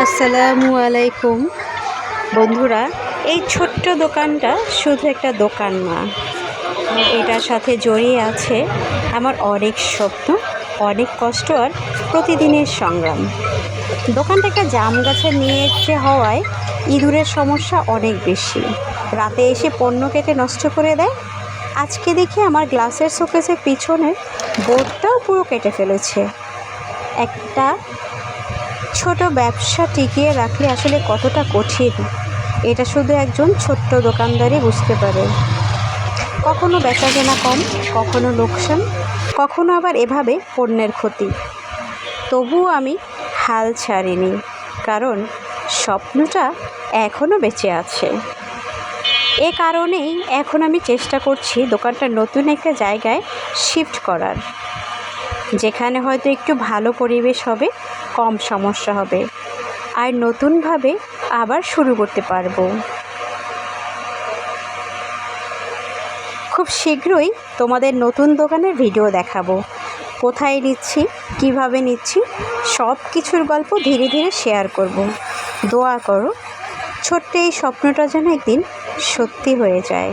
আসসালামু আলাইকুম বন্ধুরা। এই ছোট্ট দোকানটা শুধু একটা দোকান না, এটার সাথে জড়িয়ে আছে আমার অনেক স্বপ্ন, অনেক কষ্ট আর প্রতিদিনের সংগ্রাম। দোকানটা একটা জাম গাছের নিচে হওয়ায় ইঁদুরের সমস্যা অনেক বেশি। রাতে এসে পণ্য কেটে নষ্ট করে দেয়। আজকে দেখি আমার গ্লাসের শোকেসের পিছনের বোর্ডটাও পুরো কেটে ফেলেছে। একটা ছোট ব্যবসা টিকিয়ে রাখলে আসলে কতটা কঠিন, এটা শুধু একজন ছোট্ট দোকানদারই বুঝতে পারে। কখনো বেচাকেনা কম, কখনো লোকসান, কখনো আবার এভাবে পণ্যের ক্ষতি। তবুও আমি হাল ছাড়িনি, কারণ স্বপ্নটা এখনও বেঁচে আছে। এ কারণেই এখন আমি চেষ্টা করছি দোকানটা নতুন একটা জায়গায় শিফট করার, যেখানে হয়তো একটু ভালো পরিবেশ হবে, কম সমস্যা হবে, আর নতুনভাবে আবার শুরু করতে পারবো। খুব শীঘ্রই তোমাদের নতুন দোকানের ভিডিও দেখাবো। কোথায় নিচ্ছি, কিভাবে নিচ্ছি, সব কিছুর গল্প ধীরে ধীরে শেয়ার করব। দোয়া করো ছোট্ট এই স্বপ্নটা যেন একদিন সত্যি হয়ে যায়।